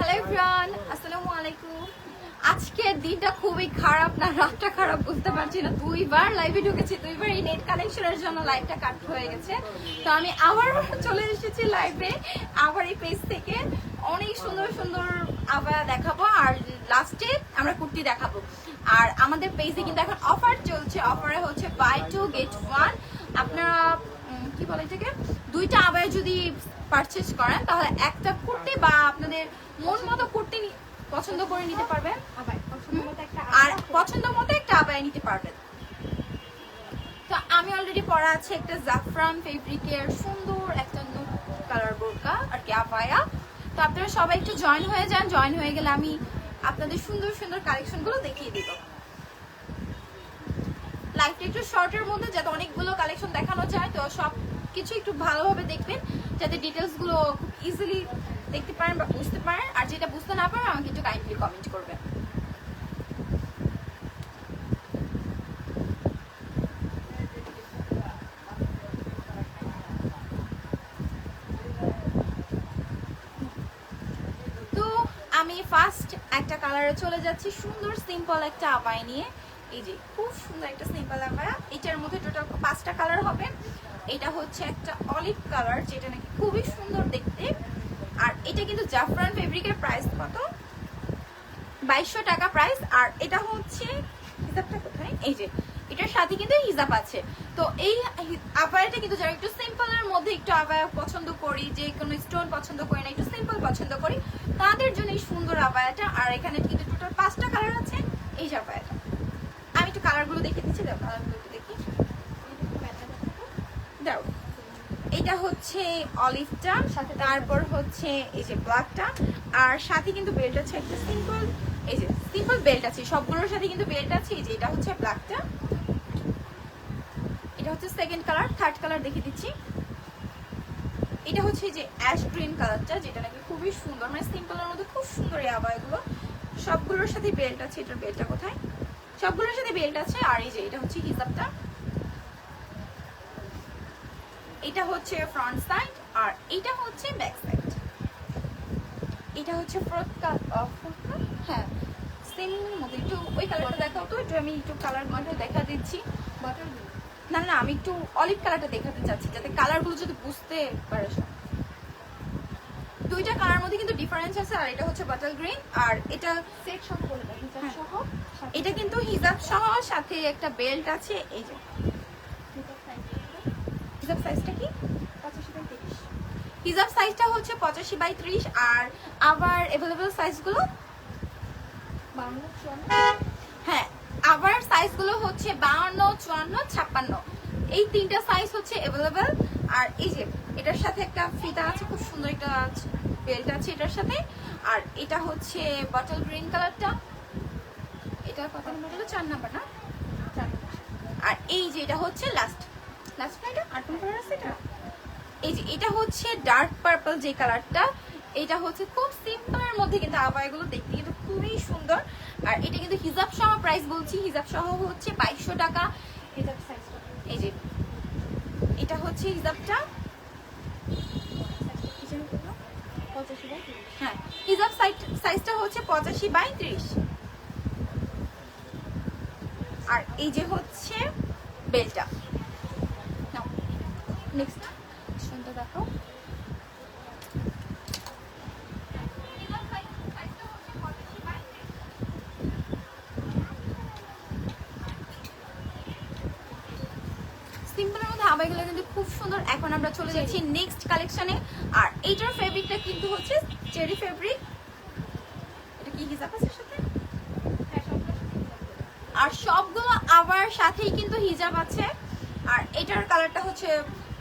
Hello everyone, আসসালামু আলাইকুম। আজকের দিনটা খুবই খারাপ, না রাতটা খারাপ বুঝতে পারছি না। দুইবার লাইভে ঢুকেছি, দুইবার এই নেট কানেকশনের জন্য লাইভটা কাট হয়ে গেছে। তো আমি আবার চলে এসেছি লাইভে, আবার এই পেজ থেকে অনেক সুন্দর সুন্দর আবার দেখাবো, আর লাস্টে আমরা কুর্তি দেখাবো। আর আমাদের পেজে কিন্তু এখন অফার চলছে, অফারে হচ্ছে বাই 2 get 1। আপনারা কি বলে এটাকে, দুইটা আবায়া যদি পারচেজ করেন তাহলে একটা কুর্তি বা আপনাদের মন মতো কুর্তি পছন্দ করে নিতে পারবেন, আর পছন্দ মতো একটা আবায়া নিতে পারবেন। তো আমি অলরেডি পরা আছে একটা জাফরান ফেব্রিকের সুন্দর একটা নুট কালার বোরকা আর কি আবায়া। তো আপনারা সবাই একটু জয়েন হয়ে যান, জয়েন হয়ে গেলে আমি আপনাদের সুন্দর সুন্দর কালেকশনগুলো দেখিয়ে দিব। লাইভটা একটু শর্টের মধ্যে যাতে অনেকগুলো কালেকশন দেখানো যায়, তো সব কিছু একটু ভালোভাবে দেখবেন যাতে ডিটেলস গুলো খুব ইজিলি দেখতে পারেন বা বুঝতে পারেন। আর যেটা বুঝতে না পারেন আমাকে একটু কাইন্ডলি কমেন্ট করবেন। তো আমি ফার্স্ট একটা কালারে চলে যাচ্ছি, সুন্দর সিম্পল একটা আবায়া নিয়ে। এই যে খুব সুন্দর একটা সিম্পল আবায়া, এটার মধ্যে টোটাল 5টা কালার হবে। এটা হচ্ছে একটা অলিভ কালার, যেটা নাকি খুবই সুন্দর দেখতে। আর এটা কিন্তু জাফরান ফেব্রিকের প্রাইস কত, 2200 টাকা প্রাইস। আর এটা হচ্ছে হিজাবটা কোথায়, এই যে এটার সাথে কিন্তু হিজাব আছে। তো এই আবায়াটা কিন্তু যারা একটু সিম্পলের মধ্যে একটু আবায়া পছন্দ করি, যে কোনো স্টোন পছন্দ করি না, একটু সিম্পল পছন্দ করি, তাদের জন্য এই সুন্দর আবায়াটা। আর এখানে কিন্তু টোটাল 5টা কালার আছে এই আবায়াটা। আমি একটু কালারগুলো দেখে দিচ্ছি, দাও কালারগুলো একটু দেখি, দাও। এটা হচ্ছে অলিভটা, তারপর হচ্ছে এই যে ব্ল্যাকটা, আর সাথে কিন্তু বেল্ট আছে একটা সিম্পল, এই যে সিম্পল বেল্ট আছে সবগুলোর সাথে কিন্তু বেল্ট আছে। এই যে এটা হচ্ছে ব্ল্যাকটা, এটা হচ্ছে সেকেন্ড কালার। থার্ড কালার দেখে দিচ্ছি, এটা হচ্ছে যে অ্যাশ গ্রিন কালারটা, যেটা নাকি খুবই সুন্দর, মানে সিম্পলের মধ্যে খুব সুন্দর এই আবায়াগুলো। সবগুলোর সাথে বেল্ট আছে, এটার বেল্টটা কোথায়, সবগুলোর সাথে বেল্ট আছে। আর এই যে এটা হচ্ছে হিজাবটা, এটা হচ্ছে ফ্রন্ট সাইড, আর এটা হচ্ছে ব্যাক সাইড। এটা হচ্ছে হ্যাঁ সেম মধ্যে একটু ওই কালারটা দেখাও তো, একটু আমি একটু কালার একটু দেখা দিচ্ছি। না না, আমি একটু অলিভ কালারটা দেখাতে চাচ্ছি যাতে কালারগুলো যদি বুঝতে পারে। দুইটা কালার মধ্যে কিন্তু ডিফারেন্স আছে। আর এটা হচ্ছে বাটার গ্রিন, আর এটা সেট সহ বলবো হিজাব সহ, এটা কিন্তু হিজাব সহ সাথে একটা বেল্ট আছে। এই যে হিজাব সাইজটা কি, 85/30, হিজাব সাইজটা হচ্ছে 85/30। আর আবার अवेलेबल সাইজগুলো 52, 54, হ্যাঁ আবার সাইজগুলো হচ্ছে 52, 54, 56, এই তিনটা সাইজ হচ্ছে अवेलेबल। আর এই যে এটার সাথে একটা ফিতা আছে, খুব সুন্দর একটা বেল্ট আছে এটার সাথে। আর এটা হচ্ছে বটল গ্রিন কালারটা, এটা কত নাম্বার হলো, 4 নাম্বার না, 4 নাম্বার। আর এই যে এটা হচ্ছে লাস্ট এটা আর কোন কালার আছে, এটা এই যে এটা হচ্ছে ডার্ক পার্পল যে কালারটা। এটা হচ্ছে খুব সিম্পলের মধ্যে কিন্তু আবায়াগুলো দেখতে কিন্তু খুবই সুন্দর। আর এটা কিন্তু হিজাব সহ প্রাইস বলছি, হিজাব সহ হচ্ছে 2200 টাকা। হিজাব সাইজ এই যে এটা হচ্ছে হিজাবটা, হ্যাঁ হিজাব সাইজটা হচ্ছে 85/30। আর এই যে হচ্ছে বেলটা। নাও নেক্সট সুন্দর দেখো, সিম্পলের মধ্যে আবায়াগুলো কিন্তু খুব সুন্দর। এখন আমরা চলে যাচ্ছি নেক্সট কালেকশনে। আর এইটার ফেব্রিকটা কিন্তু হচ্ছে চেরি ফেব্রিক। এটা কি হিজাব আছে সাথে, আর সবগুলো আবার সাথেই কিন্তু হিজাব আছে। আর এটার কালারটা হচ্ছে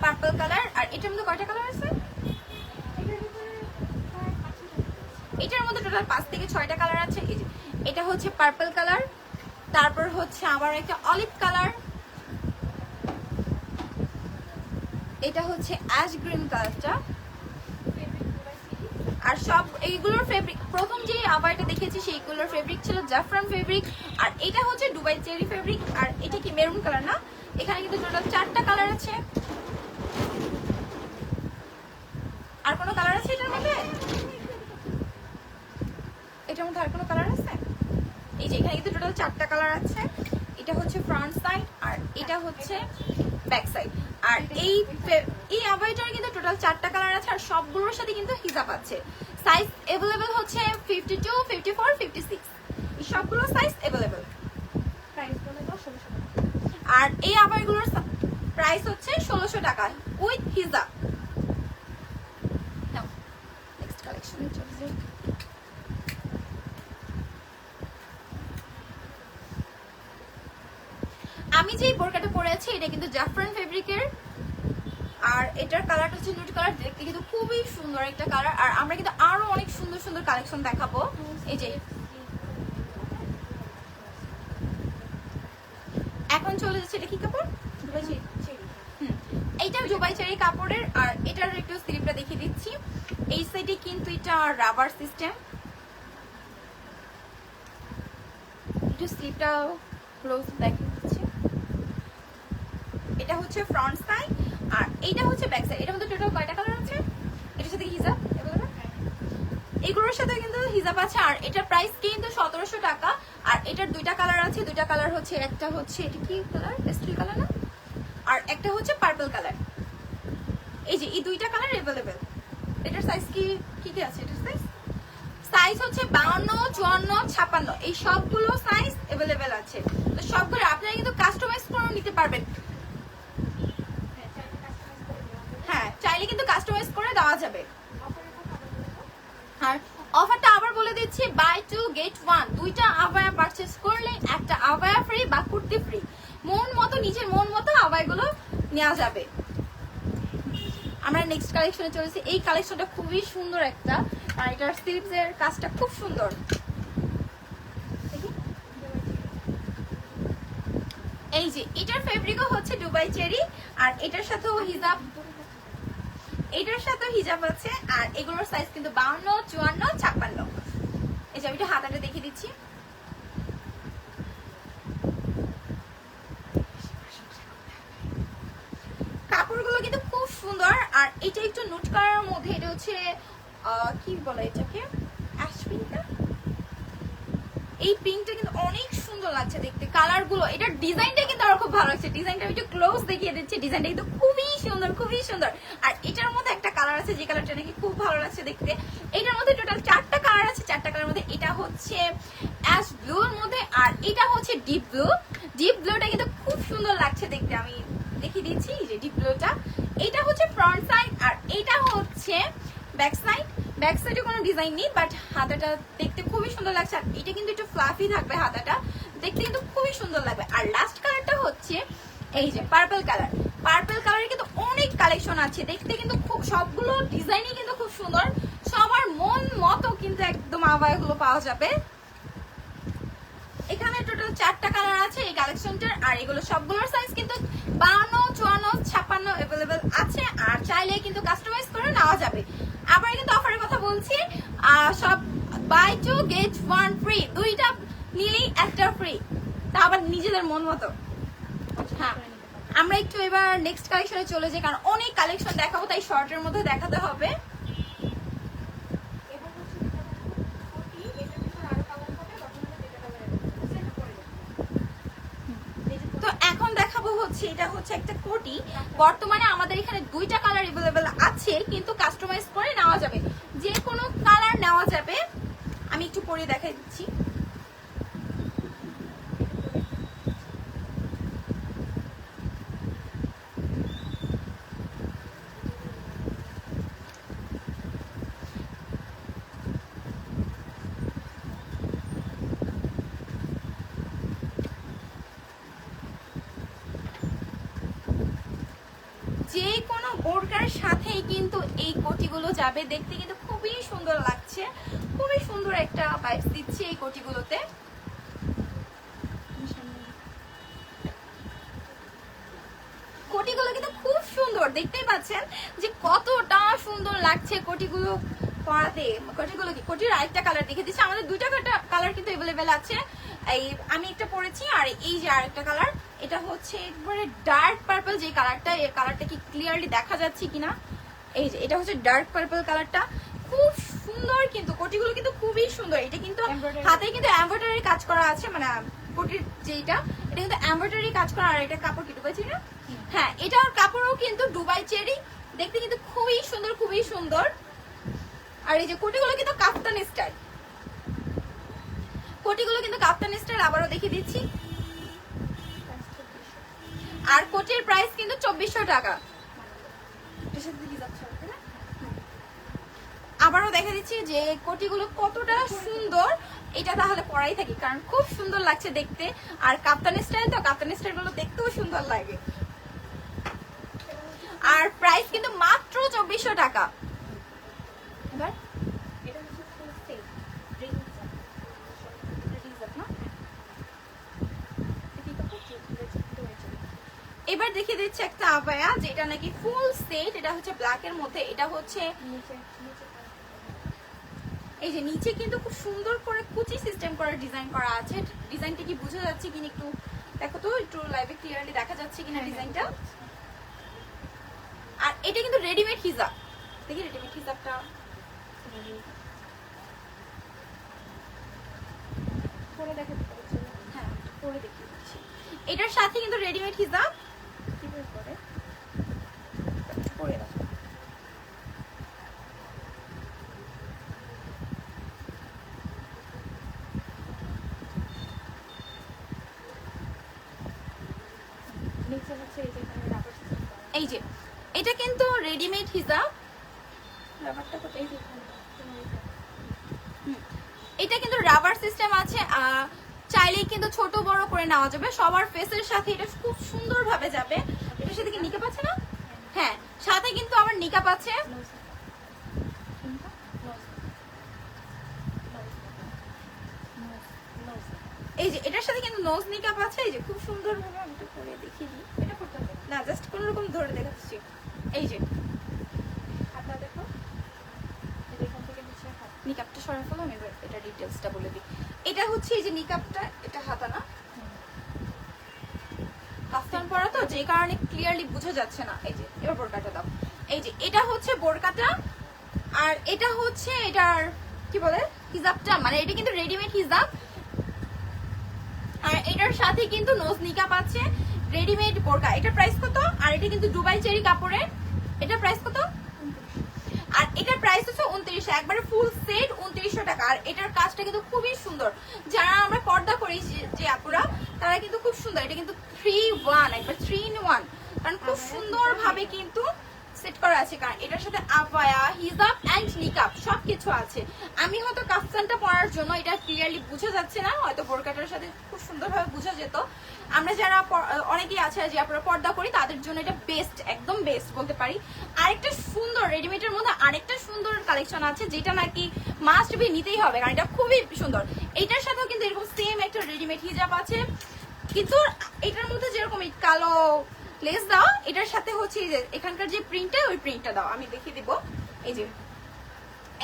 পার্পল কালার। আর এটার মধ্যে কয়টা কালার আছে, এটার মধ্যে টোটাল 5 থেকে 6টা কালার আছে। এই যে এটা হচ্ছে পার্পল কালার, তারপর হচ্ছে আবার একটা অলিভ কালার, এটা হচ্ছে অ্যাশ গ্রিন কালারটা। আর সব এইগুলোর ফেব্রিক, প্রথম যে আবায়াটা দেখেছি সেইগুলোর ফেব্রিক ছিল জাফরান ফেব্রিক। আর এটা হচ্ছে দুবাই চেরি ফেব্রিক। আর এটা কি মেরুন কালার না, এখানে কিন্তু টোটাল 4টা কালার আছে। আর কোনো কালার আছে এটার মধ্যে, মধ্যে আর কোনো কালার আছে? এই যে এখানে কিন্তু টোটাল 4টা কালার আছে। এটা হচ্ছে ফ্রন্ট সাইড আর এটা হচ্ছে ব্যাক সাইড। আর এই আবাইটার কিন্তু টোটাল 4টা কালার আছে আর সবগুলোর সাথে কিন্তু হিজাব আছে। সাইজ अवेलेबल হচ্ছে 52, 54, 56, এই সবগুলো সাইজ अवेलेबल। প্রাইস বলে দাও 1600 টাকা। আর এই আবাইগুলোর প্রাইস হচ্ছে 1600 টাকা উইথ হিজাব। নাও নেক্সট কালেকশনে চলে যাই। আমি যে বোরকাটা পরে আছি এটা কিন্তু জাফরান ফেব্রিকের আর এটার কালারটা হচ্ছে নুড কালার। দেখতে কিন্তু খুবই সুন্দর একটা কালার। আর আমরা কিন্তু আরো অনেক সুন্দর সুন্দর কালেকশন দেখাবো। এই যে এখন চলে যাচ্ছে, এটা কি কাপড়? Dubai cherry. এইটা দুবাই চেরি কাপড়ের। আর এটার একটু স্লিপটা দেখিয়ে দিচ্ছি। এই সাইডে কিন্তু এটা রাবার সিস্টেম, একটু স্লিপটা ক্লোজ দেখিয়ে দিচ্ছি। এটা হচ্ছে ফ্রন্ট সাইড আর এইটা হচ্ছে ব্যাক সাইড। এটার মধ্যে টোটাল কয়টা কালার আছে? এটার সাথে হিজাব এগুলোর সাথে কিন্তু হিজাব আছে। আর এটার প্রাইস কিন্তু 1700 টাকা। আর এটার দুইটা কালার আছে। দুইটা কালার হচ্ছে, একটা হচ্ছে এটা কি কালার, পেস্টেল কালার না, আর একটা হচ্ছে পার্পল কালার। এই যে এই দুইটা কালার अवेलेबल। এটার সাইজ কি কি কি আছে? এটার সাইজ হচ্ছে 52, 54, 56, এই সবগুলো সাইজ अवेलेबल আছে। তো সবগুলো আপনারা কিন্তু কাস্টমাইজ করে নিতে পারবেন। হ্যাঁ, চাইলে কিন্তু কাস্টমাইজ করে দেওয়া যাবে। আর অফারটা আবার বলে দিচ্ছি, বাই 2 গেট 1, দুইটা আবায়া পারচেজ করলে একটা আবায়া ফ্রি বা কুর্তি ফ্রি। মন মতো, নিজের মন মতো আবায়াগুলো নেওয়া যাবে। আমরা নেক্সট কালেকশনে চলেছি। এই কালেকশনটা খুবই সুন্দর একটা, আর এটার স্লিভস এর কাজটা খুব সুন্দর। এই যে এটার ফেব্রিকও হচ্ছে দুবাই চেরি আর এটার সাথেও হিজাব, এটার সাথে হিজাব আছে। আর এগুলোর সাইজ কিন্তু 52, 54, 56। এই যে আমি একটু হাতাটা দেখিয়ে দিচ্ছি। কাপড়গুলো কিন্তু খুব সুন্দর। আর এটা একটু নুট কালারের মধ্যে, এটা হচ্ছে কি বলে এটাকে, অ্যাশ পিঙ্ক। এই পিঙ্কটা কিন্তু অনেক সুন্দর লাগছে দেখতে। কালারগুলো, এটার ডিজাইনটা কিন্তু আমার খুব ভালো লাগছে। ডিজাইনটা আমি একটু ক্লোজ দেখিয়ে দিচ্ছি। ডিজাইনটা কিন্তু খুবই সুন্দর, খুবই সুন্দর। আর এটার মধ্যে একটা কালার আছে যে কালারটা নাকি খুব ভালো লাগছে দেখতে। এটার মধ্যে টোটাল 4টা কালার আছে। 4টা কালারের মধ্যে এটা হচ্ছে অ্যাশ ব্লুর মধ্যে আর এটা হচ্ছে ডিপ ব্লু। ডিপ ব্লুটা কিন্তু খুব সুন্দর লাগছে দেখতে। আমি দেখিয়ে দিচ্ছি যে ডিপ ব্লুটা। এটা হচ্ছে ফ্রন্ট সাইড আর এটা হচ্ছে ব্যাক সাইড। ব্যাক সাইডে কোনো ডিজাইন নেই, বাট হাতাটা দেখতে খুবই সুন্দর লাগছে। আর এটা কিন্তু একটু ফ্লাফি থাকবে, হাতাটা দেখতে কিন্তু খুবই সুন্দর লাগবে। আর লাস্ট কালারটা হচ্ছে এই যে পার্পল কালার। পার্পল কালারের কিন্তু অনেক কালেকশন আছে দেখতে, কিন্তু খুব সবগুলো ডিজাইনই কিন্তু খুব সুন্দর। সবার মন মতো কিন্তু একদম আবায়াগুলো পাওয়া যাবে। এখানে টোটাল 4টা কালার আছে এই কালেকশনটার। আর এগুলো সবগুলোর সাইজ কিন্তু 52, 54, 56 अवेलेबल আছে। আর চাইলে কিন্তু কাস্টমাইজ করে নেওয়া যাবে। আবার কিন্তু অফারের কথা বলছি, সব বাই 2 গেট 1 ফ্রি, দুইটা নিলেই একটা ফ্রি, তা আবার নিজেদের মন মতো। হ্যাঁ, আমরা একটু এবার নেক্সট কালেকশনে চলে যাই, কারণ অনেক কালেকশন দেখাবো, তাই শর্টের মধ্যে দেখাতে হবে। তো এখন দেখাবো হচ্ছে, এটা হচ্ছে একটা কোটি। বর্তমানে আমাদের এখানে দুইটা কালার अवेलेबल আছে, কিন্তু কাস্টমাইজ করে নেওয়া যাবে, যে কোনো কালার নেওয়া যাবে। আমি একটু পরে দেখাই দিচ্ছি। যে কোনো বোরকার সাথেই কিন্তু এই কোটিগুলো যাবে, দেখতে কিন্তু খুবই সুন্দর লাগছে। খুবই সুন্দর একটা ভাইবস দিচ্ছে এই কোটিগুলোতে। কোটিগুলো কিন্তু খুব সুন্দর, দেখতেই পাচ্ছেন যে কতটা সুন্দর লাগছে কোটিগুলো পরাতে। কোটিগুলো কি, কোটির আরেকটা কালার দেখে দিচ্ছি। আমাদের দুইটা কালার কিন্তু अवेलेबल আছে। এই আমি একটা পরেছি আর এই যে আরেকটা কালার, এটা হচ্ছে একবারে ডার্ক পার্পল যে কালারটা, এই কালারটা কি ক্লিয়ারলি দেখা যাচ্ছে কিনা, এই যে এটা হচ্ছে ডার্ক পার্পল কালারটা। খুব সুন্দর কিন্তু কোটিগুলো কিন্তু খুবই সুন্দর। এটা কিন্তু হাতে কিন্তু এমব্রয়ডারি কাজ করা আছে, মানে কোটির যেটা এটা কিন্তু এমব্রয়ডারি কাজ করা। আর এটা কাপড় কি দুবাই চেরি না? হ্যাঁ, এটার কাপড়ও কিন্তু দুবাই চেরি, দেখতে কিন্তু খুবই সুন্দর, খুবই সুন্দর। আর এই যে কোটিগুলো কিন্তু কাফতান স্টাইল, কোটিগুলো কিন্তু কাফতান স্টাইল। আবারও দেখিয়ে দিচ্ছি। আর কোটির প্রাইস কিন্তু 2400 টাকা। আবারও দেখা দিচ্ছি যে কোটিগুলো কতটা সুন্দর। এটা তাহলে পরাই থাকি, কারণ খুব সুন্দর লাগছে দেখতে। আর কাপ্তানি স্টাইল, তো কাপ্তানি স্টাইল গুলো দেখতেও সুন্দর লাগে। আর প্রাইস কিন্তু মাত্র 2400 টাকা। এবার এবার দেখিয়ে দিচ্ছে একটা আবায়া, যেটা নাকি ফুল সেট। এটা হচ্ছে ব্ল্যাক এর মধ্যে। এটা হচ্ছে এই যে নিচে কিন্তু খুব সুন্দর করে কুচি সিস্টেম করে ডিজাইন করা আছে। ডিজাইনটা কি বোঝা যাচ্ছে কিনা একটু দেখো তো, একটু লাইভে ক্লিয়ারলি দেখা যাচ্ছে কিনা ডিজাইনটা। আর এটা কিন্তু রেডিমেড হিজাব। দেখি রেডিমেড হিজাবটা, পরে দেখাতে পারছি। হ্যাঁ, পরে দেখিয়ে দিচ্ছি। এটার সাথে কিন্তু রেডিমেড হিজাব করে পরে দেখো। এই যে এটা কিন্তু রেডিমেড হিজাব। এটা কিন্তু রাবার সিস্টেম আছে, চাইলেই কিন্তু ছোট বড় করে নেওয়া যাবে। সবার ফেসের সাথে এটা খুব সুন্দর ভাবে যাবে। এটার সাথে কি নিকাপ আছে না? হ্যাঁ, সাথে কিন্তু আমার নিকাপ আছে। এই যে এটার সাথে কিন্তু নোজ নিকাপ আছে। এই যে খুব সুন্দর ভাবে আমি একটু করে দেখিয়ে দিই। এটা করতে হবে না, জাস্ট কোন রকম ধরে দেখাচ্ছি। এই যে হাতটা দেখো, এখান থেকে নিচে নিকাপটা সরাই ফেলো। আমি এটা ডিটেইলসটা বলে দিই। এটা হচ্ছে এই যে নিকাপটা, এটা হাতা না, কাফতান পরা তো, যে কারণে ক্লিয়ারলি বোঝা যাচ্ছে না। এই যে এবার বোরকাটা দাও। এই যে এটা হচ্ছে বোরকাটা, আর এটা হচ্ছে এটার কি বলে হিজাবটা, মানে এটা কিন্তু রেডিমেড হিজাব। আর এটার সাথে কিন্তু নোজ নিকাপ আছে, রেডিমেড বোরকা। এটার প্রাইস কত? আর এটা কিন্তু দুবাই চেরি কাপড়ের। এটার প্রাইস কত? আর এটার প্রাইস হচ্ছে 2900, একবারে ফুল সেট 2900 টাকা। আর এটার কাজটা কিন্তু খুবই সুন্দর। যারা আমরা পর্দা করি যে আপুরা, তারা কিন্তু খুব সুন্দর। এটা কিন্তু 3-1, একবার 3-in-1, কারণ খুব সুন্দর ভাবে কিন্তু সেট করা আছে। কারণ এটার সাথে আবায়া, হিজাব এন্ড নিকাব সবকিছু আছে। আমি হয়তো কাফতানটা পরার জন্য এটা ক্লিয়ারলি বোঝা যাচ্ছে না, হয়তো বোরকাটার সাথে খুব সুন্দরভাবে বোঝা যেত। আমরা যারা অনেকেই আছে যে আপনারা পর্দা করি, তাদের জন্য এটা বেস্ট, একদম বেস্ট বলতে পারি। আরেকটা সুন্দর রেডিমেডের মধ্যে আরেকটা সুন্দর কালেকশন আছে, যেটা নাকি মাস্ট বি নিতেই হবে, কারণ এটা খুবই সুন্দর। এইটার সাথেও কিন্তু এরকম সেম একটা রেডিমেড হিজাব আছে, কিন্তু এটার মধ্যে যেরকম কালো লেস দাও, এটার সাথে হচ্ছে এখানকার যে প্রিন্টটা, ওই প্রিন্টটা দাও। আমি দেখিয়ে দিব। এই যে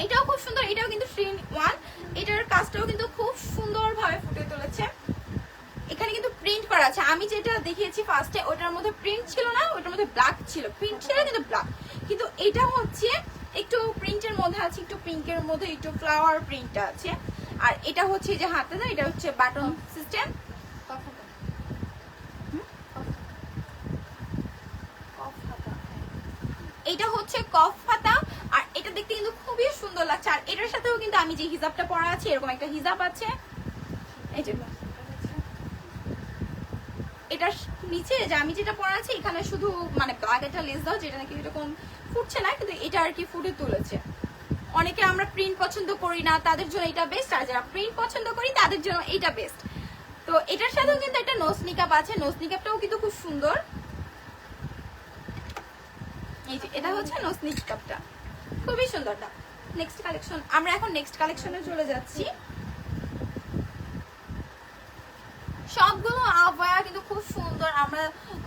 এটাও খুব সুন্দর, এটাও কিন্তু 3-in-1। এটার কাজটাও কিন্তু খুব সুন্দর ভাবে ফুটে তুলেছে। এখানে কিন্তু প্রিন্ট করা আছে। আমি যেটা দেখিয়েছি ফার্স্টে, ওটার মধ্যে প্রিন্ট ছিল না, ওটার মধ্যে ব্ল্যাক ছিল। প্রিন্ট ছিল কিন্তু ব্ল্যাক, কিন্তু এটা হচ্ছে একটু প্রিন্টের মধ্যে আছে, একটু পিঙ্কের মধ্যে একটু ফ্লাওয়ার প্রিন্টটা আছে। আর এটা হচ্ছে যে হাতে না, এটা হচ্ছে বাটন সিস্টেম। এটা হচ্ছে কফ হাতা। আর এটা দেখতে কিন্তু খুবই সুন্দর লাগছে। আর এটার সাথেও কিন্তু আমি যে হিজাবটা পরা আছে, এরকম একটা হিজাব আছে। এই যে এটার নিচে যে আমি যেটা পরা আছে, এখানে শুধু মানে ব্ল্যাক একটা লেস দাও, যেটা নাকি এরকম ফুটছে না, কিন্তু এটা আর কি ফুটে তুলেছে। অনেকে আমরা প্রিন্ট পছন্দ করি না, তাদের জন্য এটা বেস্ট। আর যারা প্রিন্ট পছন্দ করি, তাদের জন্য এটা বেস্ট। তো এটার সাথেও কিন্তু একটা নোজ নিকাপ আছে। নোজ নিকাপটাও কিন্তু খুব সুন্দর। এই যে এটা হচ্ছে নোজ নিকাপটা, খুবই সুন্দরটা। নেক্সট কালেকশন, আমরা এখন নেক্সট কালেকশনে চলে যাচ্ছি। সবগুলো আবায়া কিন্তু খুব সুন্দর। আমরা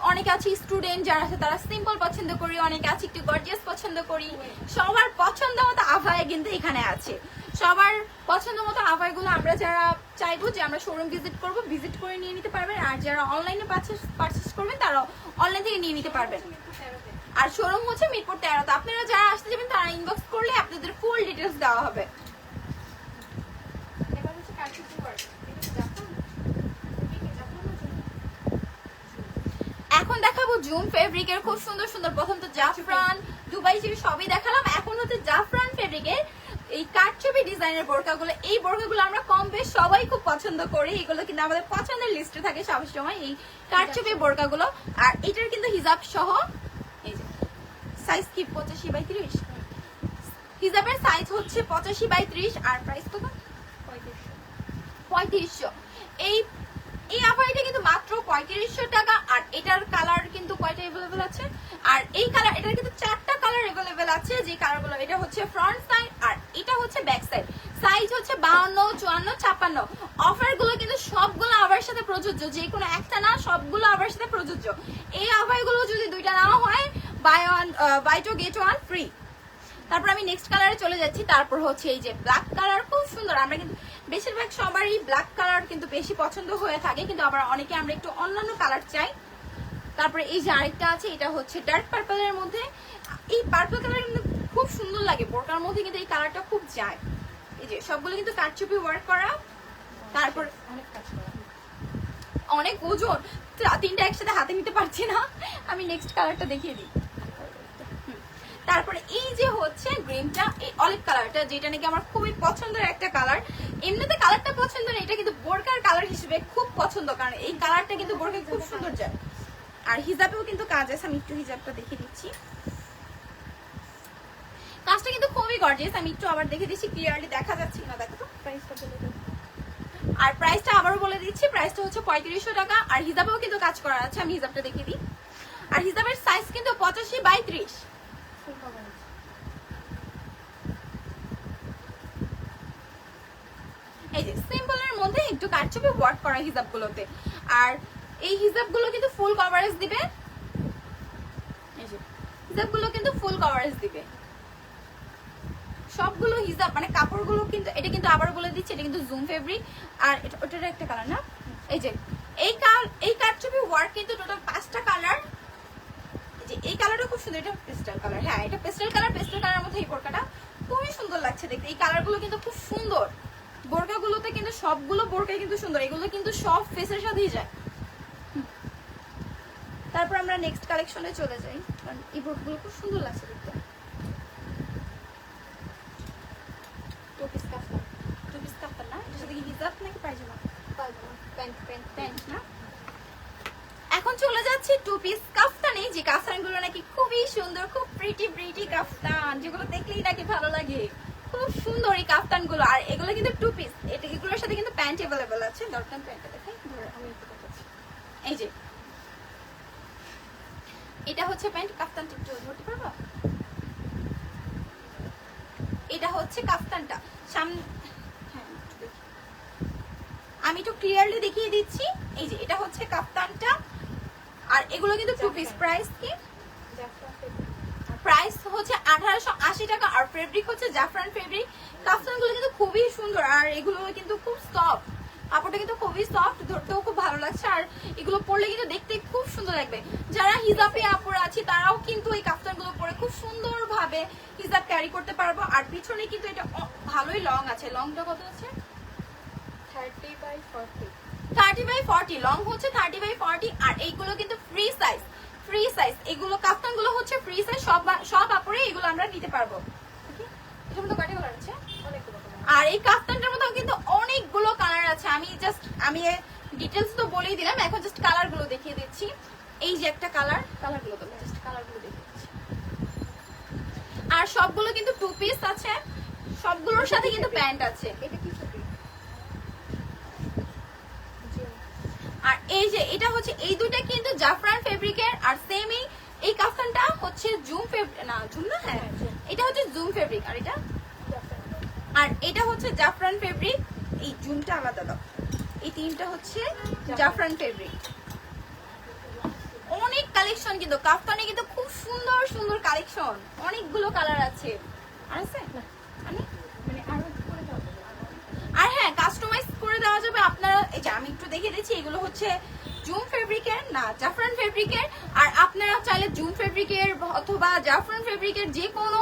অনেকে আছি স্টুডেন্ট যারা আছে, তারা সিম্পল পছন্দ করি, অনেকে আছে একটু গর্জিয়াস পছন্দ করি। সবার পছন্দ মতো আবায়া কিন্তু এখানে আছে। সবার পছন্দ মতো আবায়াগুলো আমরা যারা চাইবো যে আমরা শোরুম ভিজিট করব, ভিজিট করে নিয়ে নিতে পারবেন। আর যারা অনলাইনে পারচেস করবেন, তারা অনলাইন থেকে নিয়ে নিতে পারবেন। আর শোরুম হচ্ছে মিরপুর 13। আপনারা যারা আসতে যাবেন, তারা ইনবক্স করলে আপনাদের ফুল ডিটেলস দেওয়া হবে। জুম ফেব্রিকের খুব সুন্দর সুন্দর, প্রথম তো জাফরান দুবাই চিরি সবই দেখালাম, এখন হচ্ছে জাফরান ফেব্রিকের এই কারচুপি ডিজাইনের বোরকাগুলো। এই বোরকাগুলো আমরা কম বেশ সবাই খুব পছন্দ করি, এগুলো কিন্তু আমাদের পছন্দের লিস্টে থাকে সবসময় এই কারচুপি বোরকাগুলো। আর এটার কিন্তু হিজাব সহ, এই যে সাইজ কি 85/30, হিজাবের সাইজ হচ্ছে 85/30 আর প্রাইস কত? 3500। এই আফারিটা কিন্তু মাত্র 3500 টাকা। আর এটার কালার কিন্তু কয়টা अवेलेबल আছে, আর এই কালার এটার কিন্তু 4টা কালার अवेलेबल আছে, যে কালারগুলো, এটা হচ্ছে ফ্রন্ট সাইড আর এটা হচ্ছে ব্যাক সাইড। সাইজ হচ্ছে 52, 54, 56। অফারগুলো কিন্তু সবগুলো আবার সাথে প্রযোজ্য, যে কোনো একটা না, সবগুলো আবার সাথে প্রযোজ্য। এই অফারগুলো যদি দুইটা নেওয়া হয় buy two get one free. তারপর আমি নেক্সট কালারে চলে যাচ্ছি। তারপর হচ্ছে এই যে ব্ল্যাক কালার, খুব সুন্দর। আমরা কিন্তু বেশিরভাগ সবারই ব্ল্যাক কালার কিন্তু বেশি পছন্দ হয়ে থাকে, কিন্তু আবার অনেকে আমরা একটু অন্যান্য কালার চাই। তারপরে এই যে আরেকটা আছে, এটা হচ্ছে ডার্ক পার্পলের মধ্যে। এই পার্পল কালার কিন্তু খুব সুন্দর লাগে, বোরকার মধ্যে কিন্তু এই কালারটা খুব যায়। এই যে সবগুলো কিন্তু কারচুপি ওয়ার্ক করা, তারপর অনেক কাজ করা, অনেক ওজন, 3টা একসাথে হাতে নিতে পারছি না। আমি নেক্সট কালারটা দেখিয়ে দিই। তারপরে এই যে হচ্ছে গ্রিনটা, এই অলিভ কালারটা, যেটা নাকি আমার খুবই পছন্দের একটা কালার। এমনিতে কালারটা পছন্দ না, এটা কিন্তু বোরকার কালার হিসেবে খুব পছন্দ, কারণ এই কালারটা কিন্তু বোরকায় খুব সুন্দর যায়। আর হিজাবেও কিন্তু কাজ আছে, আমি একটু হিজাবটা দেখিয়ে দিচ্ছি। কাজটা কিন্তু খুবই গর্জিয়াস, আমি একটু আবার দেখে দিচ্ছি, ক্লিয়ারলি দেখা যাচ্ছে না, দেখো তো প্রাইসটা বলে দাও। আর প্রাইসটা আবারও বলে দিচ্ছি, প্রাইসটা হচ্ছে 3500 টাকা। আর হিজাবেও কিন্তু কাজ করা আছে, আমি হিজাবটা দেখিয়ে দিই। আর হিজাবের সাইজ কিন্তু 85/30। এই যে সিম্পলের মধ্যে একটু কারচুপি ওয়ার্ক করা হিজাবগুলোতে। আর এই হিজাবগুলো কিন্তু ফুল কভারেজ দিবে, এই যে হিজাবগুলো কিন্তু ফুল কভারেজ দিবে সবগুলো হিজাব, মানে কাপড়গুলো কিন্তু, এটা কিন্তু আবার বলে দিচ্ছি, এটা কিন্তু জুম ফেব্রিক। আর এটা ওটার একটা কালার না, এই যে এই কারচুপি ওয়ার্ক কিন্তু টোটাল 5টা কালার। যে এই কালারটা খুব সুন্দর, এটা পেস্টেল কালার। হ্যাঁ, এটা পেস্টেল কালার, পেস্টেল কালারের মধ্যে এই বোরকাটা খুবই সুন্দর লাগছে দেখতে। এই কালারগুলো কিন্তু খুব সুন্দর, বোরকাগুলোতে কিন্তু সবগুলো বোরকাই কিন্তু সুন্দর, এগুলো কিন্তু সব ফেসের সাথেই যায়। তারপর আমরা নেক্সট কালেকশনে চলে যাই, কারণ এই বোরকাগুলো খুব সুন্দর লাগছে দেখতে। টুপিস কাফতান না, এটা সাথে কি হিজাব নাকি পায়জামা? প্যান্ট না। এখন চলে যাচ্ছি টু পিস কাফতানে, যে কাফতানগুলো নাকি খুবই সুন্দর, খুব প্রিটি কাফতান, যেগুলো দেখলেই নাকি ভালো লাগে। খুব সুন্দর এই কাফতানগুলো। আর এগুলো কিন্তু টু পিস, এগুলোর সাথে কিন্তু প্যান্ট अवेलेबल আছে। দরকার প্যান্টটা দেখাই, আমি একটু দেখাচ্ছি। এই যে এটা হচ্ছে প্যান্ট, কাফতানটা একটু ধরতে পারবা? এটা হচ্ছে কাফতানটা সামনে, হ্যাঁ আমি একটু ক্লিয়ারলি দেখিয়ে দিচ্ছি। এই যে এটা হচ্ছে কাফতানটা, আর এগুলো কিন্তু টু পিস। প্রাইস কি? প্রাইস হচ্ছে 1880 টাকা। আর ফেব্রিক হচ্ছে জাফরান ফেব্রিক। কাফতানগুলো কিন্তু খুবই সুন্দর, আর এগুলো কিন্তু খুব সফট, কাপড়টা কিন্তু খুবই সফট, ধরতেও খুব ভালো লাগছে। আর এগুলো পরলে কিন্তু দেখতে খুব সুন্দর লাগবে। যারা হিজাবি আপুরা আছে তারাও কিন্তু এই কাফতানগুলো পরে খুব সুন্দরভাবে হিজাব ক্যারি করতে পারবো। আর পিছনে কিন্তু এটা ভালোই লং আছে। লংটা কত আছে? 30/40 লং হচ্ছে 30/40। আর এইগুলো কিন্তু ফ্রি সাইজ, এগুলো কাফতানগুলো হচ্ছে ফ্রি সাইজ, সব আপুরে এগুলো আমরা নিতে পারবো। এটার মধ্যে কয়টা কালার আছে? অনেকগুলো। আর এই কাফতানটার মধ্যে কিন্তু অনেকগুলো কালার আছে। আমি ডিটেইলস তো বলেই দিলাম, এখন জাস্ট কালারগুলো দেখিয়ে দিচ্ছি। এই যে একটা কালারগুলো তো জাস্ট কালারগুলো দেখিয়ে দিচ্ছি। আর সবগুলো কিন্তু টু পিস আছে, সবগুলোর সাথে কিন্তু প্যান্ট আছে। এটা কি? আর এই যে এটা হচ্ছে, এই দুটো কিন্তু জাফরান ফেব্রিকের। আর সেমই এই কাফতানটা হচ্ছে জুম ফেব্রিক, না জুম না, হ্যাঁ এটা হচ্ছে জুম ফেব্রিক, আর এটা হচ্ছে জাফরান ফেব্রিক। এই জুমটা আলাদা দাও। এই তিনটা হচ্ছে জাফরান ফেব্রিক। অনেক কালেকশন কিন্তু কাফতানে, কিন্তু খুব সুন্দর সুন্দর কালেকশন, অনেকগুলো কালার আছে। আর আছে মানে আরো করে দাও। আর হ্যাঁ, কাস্টমাইজ করে দেওয়া যাবে আপনারা। এই যে আমি একটু দেখিয়ে দিচ্ছি, এগুলো হচ্ছে জুম ফেব্রিকের, না জাফরান ফেব্রিকের। আর আপনারা চাইলে জুম ফেব্রিকের অথবা জাফরান ফেব্রিকের যে কোনো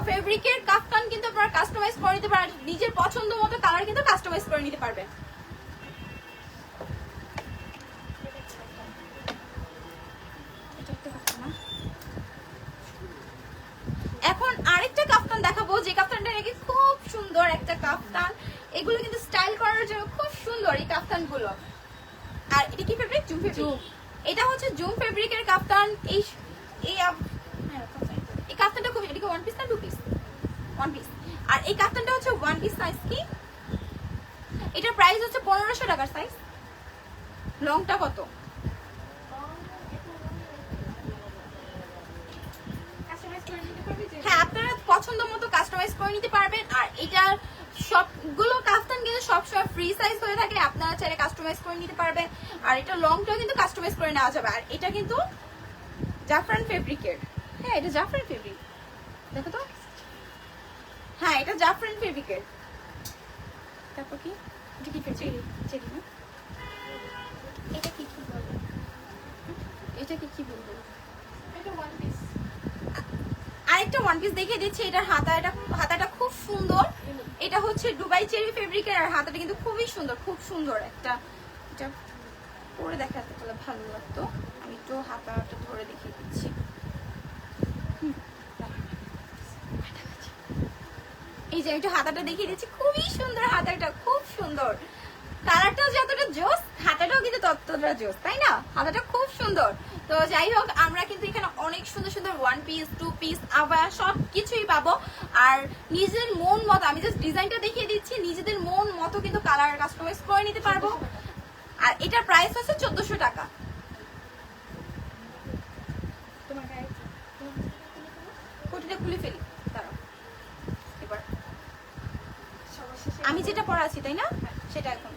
ফেব্রিকের কাফতান কিন্তু আপনারা কাস্টমাইজ করে নিতে পারেন, নিজের পছন্দ মতো কালার কিন্তু কাস্টমাইজ করে নিতে পারবেন। দেখাবো যে কাফতানটা নাকি খুব সুন্দর একটা কাফতান। এগুলো কিন্তু স্টাইল করার জন্য খুব সুন্দর এই কাফতানগুলো। আর এটা কি ফেব্রিক? Zoom fabric. এটা হচ্ছে জুম ফেব্রিকের কাফতান। এই এই কাফতানটা খুব, এটা কি ওয়ান পিস না টু পিস? One piece. আর এই কাফতানটা হচ্ছে ওয়ান পিস সাইজ। কি এটার প্রাইস হচ্ছে 1500 টাকার সাইজ। লংটা কত? হ্যাঁ, আপনারা পছন্দ মতো কাস্টমাইজ করে নিতে পারবেন। আর এটা সবগুলো কাফতান কিন্তু সবসময় ফ্রি সাইজ হয়ে থাকে, আপনারা চাইলে কাস্টমাইজ করে নিতে পারবেন। আর এটা লংটাও কিন্তু কাস্টমাইজ করে নেওয়া যাবে। আর এটা কিন্তু জাফরান ফেব্রিকের। হ্যাঁ, এটা জাফরান ফেব্রিক, দেখো তো। হ্যাঁ, এটা জাফরান ফেব্রিকের। তারপর কি এটা কি ফেব্রিক? চেরি না? এটা কি কি বলবো, এটাকে কি বলবো? এটা ওয়ান পিস। আরেকটা ওয়ান পিস দেখিয়ে দিচ্ছি। এটার হাতাটা খুব সুন্দর। এটা হচ্ছে দুবাই চেরি ফেব্রিকের। আর হাতাটা কিন্তু খুবই সুন্দর, খুব সুন্দর একটা। এটা পরে দেখাতে পারলে ভালো লাগতো। আমি একটু হাতাটা ধরে দেখিয়ে দিচ্ছি। এই যে একটু হাতাটা দেখিয়ে দিচ্ছি, খুবই সুন্দর হাতাটা, খুব সুন্দর। কালারটাও যতটা জোস, হাতাটাও কিন্তু ততটা জোস, তাই না? হাতাটা খুব সুন্দর। তো যাই হোক, আমরা কিন্তু এখানে অনেক সুন্দর সুন্দর ওয়ান পিস, টু পিস, আবার সব কিছুই পাবো। আর নিজের মন মতো, আমি জাস্ট ডিজাইনটা দেখিয়ে দিচ্ছি, নিজেদের মন মতো কিন্তু কালার কাস্টমাইজ করে নিতে পারবো। আর এটার প্রাইস হচ্ছে 1400 টাকা। কোটিটা খুলে ফেলি, দাঁড়াও। এবার আমি যেটা পরা আছি, তাই না, সেটা এখন।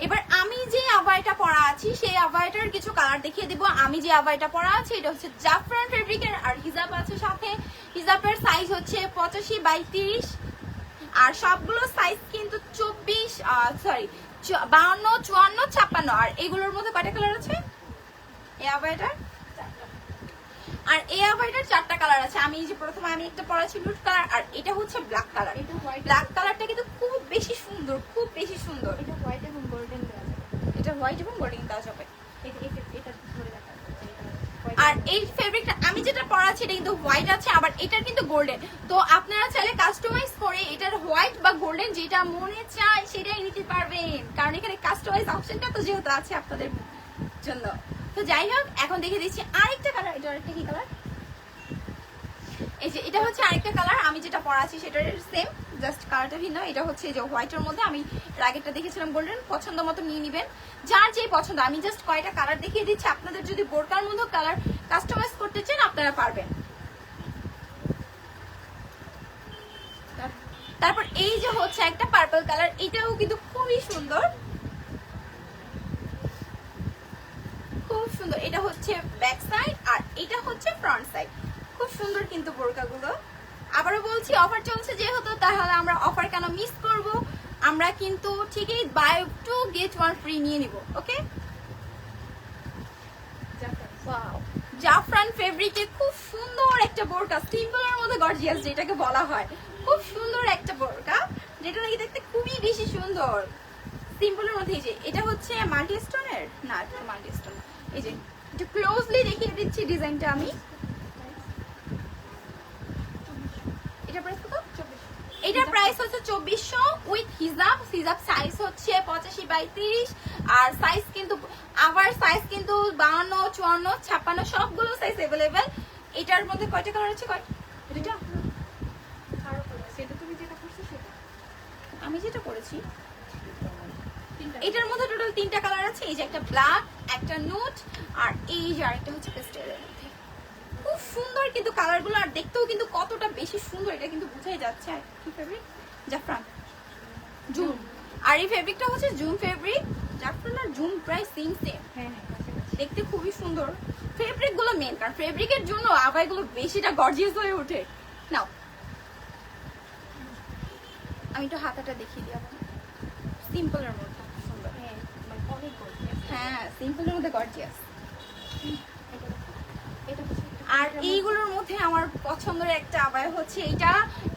এবার আমি যে আবাইটা পরা আছি সেই আবাইটার কিছু কালার দেখিয়ে দিব। আমি যে আবাইটা পরা আছি এটা হচ্ছে জাফরান ফেব্রিকের। আর হিজাব আছে সাথে। হিজাবের সাইজ হচ্ছে 85 বাই 30। আর সবগুলো সাইজ কিন্তু 52, 54, 56। আর এগুলোর মধ্যে কয়টা কালার আছে এই আবাইটার? আর এই আবাইটার 4টা কালার আছে। আমি যে প্রথমে আমি একটা পরা ছিল নুড কালার, আর এটা হচ্ছে ব্ল্যাক কালার। ব্ল্যাক কালারটা কিন্তু খুব বেশি সুন্দর, খুব বেশি সুন্দর। এটা হোয়াইট এবং গোল্ডেন দেওয়া যাবে। এটা হোয়াইট এবং গোল্ডেন দেওয়া যাবে। আর এই ফেব্রিকটা আমি যেটা পরা আছে এটা কিন্তু হোয়াইট আছে, আবার এটার কিন্তু গোল্ডেন। তো আপনারা চাইলে কাস্টমাইজ করে এটার হোয়াইট বা গোল্ডেন যেটা মনে চায় সেটাই নিতে পারবেন, কারণ এখানে কাস্টমাইজ অপশনটা তো যেহেতু আছে আপনাদের জন্য। তো যাই হোক, এখন দেখে দিচ্ছি আরেকটা কালার। এটা আরেকটা কি কালার? এই যে এটা হচ্ছে আরেকটা কালার। আমি যেটা পরা আছি সেটার সেম, জাস্ট কালারটা ভিন্ন। এটা হচ্ছে এই যে হোয়াইটের মধ্যে, আমি আগেরটা দেখেছিলাম গোল্ডেন। পছন্দ মতো নিয়ে নিবেন, যার যেই পছন্দ। আমি জাস্ট কয়টা কালার দেখিয়ে দিচ্ছি, আপনাদের যদি বোরকার মধ্যে কালার কাস্টমাইজ করতে চান আপনারা পারবেন। তারপর এই যে হচ্ছে একটা পার্পল কালার, এটাও কিন্তু খুবই সুন্দর, খুব সুন্দর। এটা হচ্ছে ব্যাক সাইড আর এটা হচ্ছে ফ্রন্ট সাইড। খুব সুন্দর কিন্তু বোরকাগুলো। আবারও বলছি, অফার চলছে যেহেতু, তাহলে আমরা অফার কেন মিস করব? আমরা কিন্তু ঠিকই বাই 2 get 1 ফ্রি নিয়ে নিব। ওকে, জাফরান ফেব্রিকে খুব সুন্দর একটা বোরকা, সিম্পলের মধ্যে গর্জিয়াস যেটাকে বলা হয়। খুব সুন্দর একটা বোরকা, যেটা নাকি দেখতে খুবই বেশি সুন্দর। সিম্পলের মধ্যে এই যে এটা হচ্ছে মাল্টি স্টোনের, না এটা মাল্টি স্টোন। এই যে একটু ক্লোজলি দেখিয়ে দিচ্ছি ডিজাইনটা আমি। এটা প্রাইস কত? 2400। এটার প্রাইস হচ্ছে 2400 উইথ হিজাব। হিজাব সাইজ হচ্ছে 85 বাই 30। আর সাইজ কিন্তু আবার সাইজ কিন্তু 52, 54, 56 সবগুলো সাইজ अवेलेबल। এটার মধ্যে কয়টা কালার আছে? দুইটা। সেটা তুমি যেটা করছো সেটা, আমি যেটা করেছি এটার মধ্যে টোটাল 3টা কালার আছে। এই যে একটা ব্ল্যাক, একটা নুট, আর এই যে আরেকটা হচ্ছে পেস্টেলের মধ্যে। খুব সুন্দর কিন্তু কালারগুলো, আর দেখতেও কিন্তু কতটা বেশি সুন্দর এটা কিন্তু বুঝাই যাচ্ছে। আর কি ফেব্রিক? জাফরান জুম। আর এই ফেব্রিকটা হচ্ছে জুম ফেব্রিক। জাফরান আর জুম প্রায় সেম সেম। হ্যাঁ, দেখতে খুবই সুন্দর। ফেব্রিক গুলো মেন, কারণ ফেব্রিকের জন্য আবাইগুলো বেশিটা গর্জিয়াস হয়ে ওঠে। নাও আমি একটু হাতাটা দেখিয়ে দিই। সিম্পলের মধ্যে সুন্দর। হ্যাঁ, সিম্পলের মধ্যে গর্জিয়াস। আর এইগুলোর মধ্যে আমার পছন্দের একটা আবায়া হচ্ছে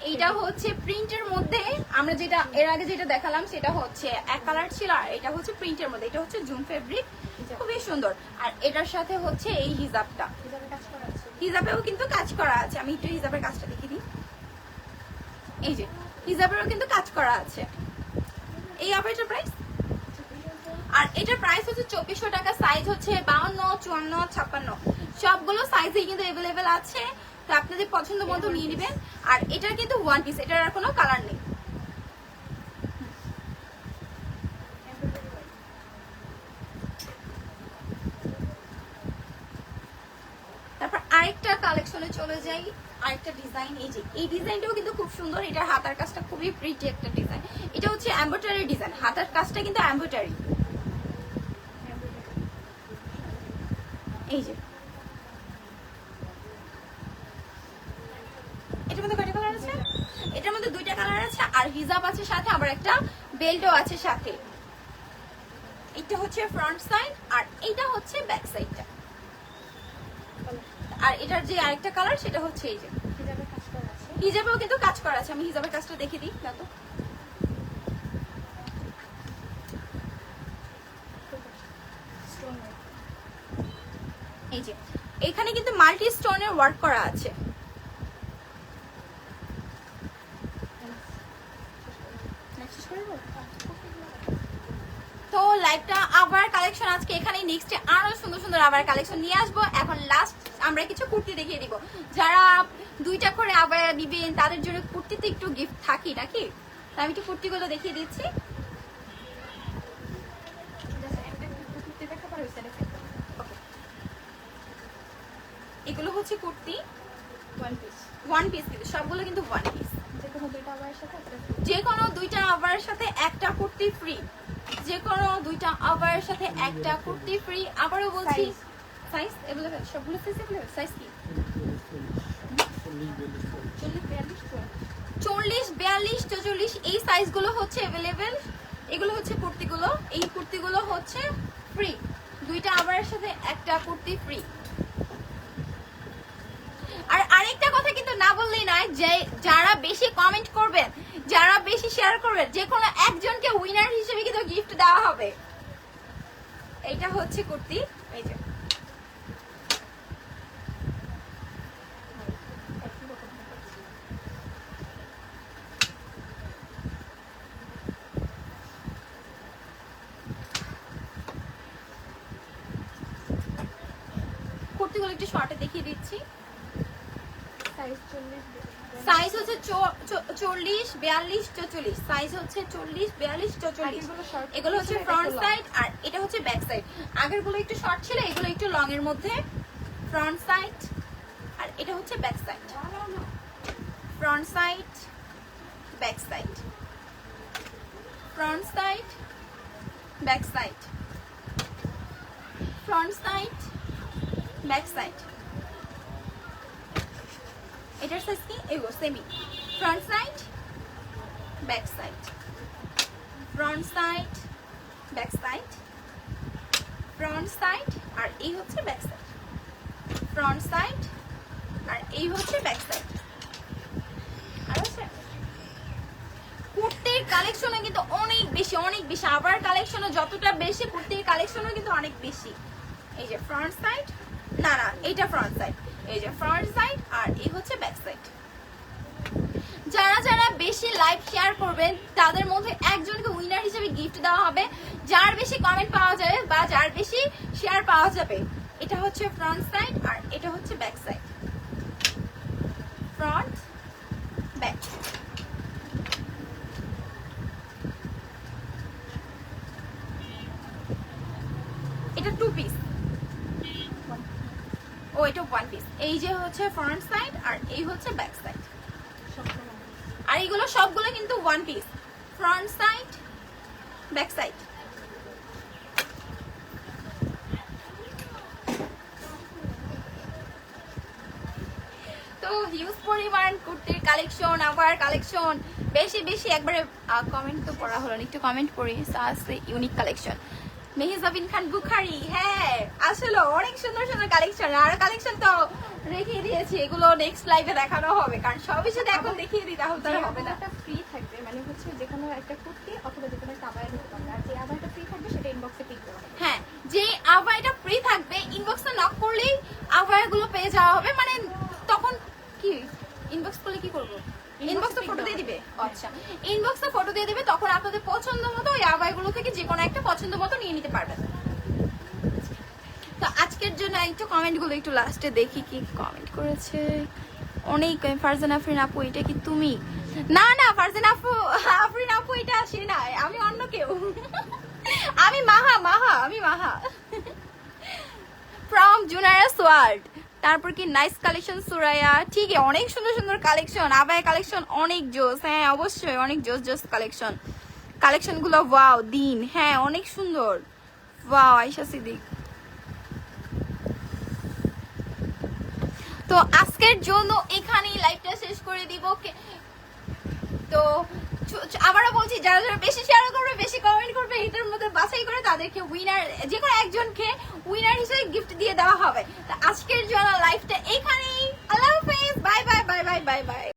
এইটা হচ্ছে প্রিন্টের মধ্যে। আমরা যেটা এর আগে যেটা দেখালাম সেটা হচ্ছে এক কালার ছিল, আর এটা হচ্ছে প্রিন্টের মধ্যে। এটা হচ্ছে জুম ফেব্রিক, খুবই সুন্দর। আর এটার সাথে হচ্ছে এই হিজাবটা, হিজাবেও কিন্তু কাজ করা আছে। আমি একটু হিজাবের কাজটা দেখিয়ে দিই। এই যে হিজাবেরও কিন্তু কাজ করা আছে। এই আবারটার প্রাইস, আর এটার প্রাইস হচ্ছে 2400 টাকা। সাইজ হচ্ছে 52, 54, 56 সবগুলো সাইজেই কিন্তু অ্যাভেলেবেল আছে। তো আপনাদের পছন্দ মতো নিয়ে নেবেন। আর এটার কিন্তু ওয়ান পিস, এটার আর কোনো কালার নেই। তারপর আরেকটা কালেকশনে চলে যাই, আরেকটা ডিজাইন। এই যে এই ডিজাইনটাও কিন্তু খুব সুন্দর। এটার হাতার কাজটা খুবই প্রিটি একটা ডিজাইন। এটা হচ্ছে এমব্রয়ডারি ডিজাইন, হাতার কাজটা কিন্তু এমব্রয়ডারি। এই যে এটার মধ্যে কয়টা কালার আছে? এটার মধ্যে দুইটা কালার আছে, আর হিজাব আছে সাথে, আবার একটা বেল্টও আছে সাথে। এটা হচ্ছে ফ্রন্ট সাইড, আর এটা হচ্ছে ব্যাক সাইডটা। আর এটার যে আরেকটা কালার সেটা হচ্ছে এই যে হিজাবেও কিন্তু কাজ করা আছে। আমি হিজাবের কাজটা দেখে দিই। দেখো এই যে এখানে কিন্তু মাল্টি স্টোনের ওয়ার্ক করা আছে। তো লাইভটা আবার কালেকশন আজকে এখানেই, নেক্সটে আরো সুন্দর সুন্দর আবার কালেকশন নিয়ে আসবো। এখন লাস্ট আমরা কিছু কুর্তি দেখিয়ে দিব। যারা দুইটা করে আবার দিবেন তাদের জন্য কুর্তিতে একটু গিফট থাকি নাকি। আমি একটু কুর্তিগুলো দেখিয়ে দিচ্ছি। এগুলো হচ্ছে কুর্তি ওয়ান পিস, কিন্তু সবগুলো কিন্তু ওয়ান পিস। যে কোনো দুইটা আবার সাথে একটা কুর্তি ফ্রি, যে কোনো দুইটা আবার সাথে একটা কুর্তি ফ্রি। আবারও বলছি সাইজ अवेलेबल, সবগুলো সাইজ अवेलेबल। সাইজ কি 40, 42, 44 এই সাইজগুলো হচ্ছে अवेलेबल। এগুলো হচ্ছে কুর্তিগুলো, এই কুর্তিগুলো হচ্ছে ফ্রি, দুইটা আবার সাথে একটা কুর্তি ফ্রি। আর আরেকটা কথা কিন্তু না বললেই নয়, যে যারা বেশি কমেন্ট করবেন, যারা বেশি শেয়ার করবেন, যে কোনো একজনকে উইনার হিসেবে কিন্তু গিফট দেওয়া হবে। এইটা হচ্ছে কুর্তি, এই যে কুর্তিগুলো একটু শর্টে দেখিয়ে দিচ্ছি। সাইজ হচ্ছে 40, 42, 44। সাইজ হচ্ছে 40, 42, 44। এগুলো হচ্ছে ফ্রন্ট সাইড, আর এটা হচ্ছে ব্যাক সাইড। আগের গুলো একটু শর্ট ছিল, এগুলো একটু লং এর মধ্যে। ফ্রন্ট সাইড, আর এটা হচ্ছে back side. Front side, back side, front side, back side, front side, back side. এটার সাইজ কি এগো সেমি। Front side, back side, front side, back side, front side, আর এই হচ্ছে ব্যাক সাইড। ফ্রন্ট সাইড, আর এই হচ্ছে ব্যাক সাইড। আর আছে কুর্তির কালেকশনও কিন্তু অনেক বেশি, অনেক বেশি। আবার কালেকশনও যতটা বেশি, কুর্তির কালেকশনও কিন্তু অনেক বেশি। এই যে ফ্রন্ট সাইড, না না এইটা ফ্রন্ট সাইড, এই যে ফ্রন্ট সাইড, আর এই হচ্ছে ব্যাক সাইড। যারা যারা বেশি লাইভ শেয়ার করবেন তাদের মধ্যে একজনকে উইনার হিসেবে গিফট দেওয়া হবে। যার বেশি কমেন্ট পাওয়া যাবে বা যার বেশি শেয়ার পাওয়া যাবে। এটা হচ্ছে ফ্রন্ট সাইড, আর এটা হচ্ছে ব্যাক সাইড। Front, back. এটা টু পিস, ও এটা ওয়ান পিস। এই যে হচ্ছে ফ্রন্ট সাইড, আর এই হচ্ছে ব্যাক সাইড। আর এইগুলো সবগুলো কিন্তু one piece. Front side, back side. তো হিউজ পরিমাণ কুর্তির কালেকশন, আবার কালেকশন বেশি বেশি। একবারে কমেন্ট তো পড়া হলো না, একটু কমেন্ট পড়ি। আছে ইউনিক কালেকশন, মেহজাবিন খান বুখারি। হ্যাঁ আসলে অনেক সুন্দর সুন্দর কালেকশন, আর কালেকশন তো রেখে দিয়েছি, এগুলো নেক্সট লাইভে দেখানো হবে। কারণ সবই যদি এখন দেখিয়ে দিই তাহলে তার হবে না। ফ্রি থাকবে, মানে হচ্ছে যে কোনো একটা কুর্তি অথবা যে কোনো একটা আবায়া নিতে পারবে। আর যে আবায়াটা ফ্রি থাকবে সেটা ইনবক্সে পিক দেওয়া হবে। হ্যাঁ, যে আবায়াটা ফ্রি থাকবে ইনবক্সে নক করলেই আবায়াগুলো পেয়ে যাওয়া হবে। মানে তখন কি ইনবক্স করলে কি করবো, ইনবক্সে ফটো দিয়ে দিবে। দিবে? আচ্ছা, ইনবক্সে ফটো দিয়ে দিবে, তখন আপনাদের পছন্দ মতো ওই আবাইগুলো থেকে যে কোনো একটা পছন্দ মতো নিয়ে নিতে পারবেন। তো আজকের জন্য একটু কমেন্টগুলো একটু লাস্টে দেখি কি কমেন্ট করেছে। অনেক ফারজানা আফরিন আপু, এটা কি তুমি? না না ফারজানা আপু, আফরিন আপু এটা আসে না, আমি অন্য কেউ। আমি মাহা, আমি মাহা ফ্রম জুনারাস ওয়ার্ল্ড। তারপর কি নাইস কালেকশন সুরাইয়া, ঠিক অনেক সুন্দর সুন্দর কালেকশন, আবায়া কালেকশন অনেক জোস। হ্যাঁ অবশ্যই অনেক জোস জোস কালেকশনগুলো। ওয়াও দিন, হ্যাঁ অনেক সুন্দর। ওয়াও আয়েশা সিদ্দিক। তো আজকের জন্য এখানেই লাইভটা শেষ করে দিব। তো আবারও বলছি, যারা যারা বেশি শেয়ার করবে, বেশি কমেন্ট করবে, এটার মধ্যে বাছাই করে তাদেরকে উইনার, যে কোনো একজনকে উইনার হিসেবে গিফট দিয়ে দেওয়া হবে। তো আজকের জন্য লাইভটা এখানে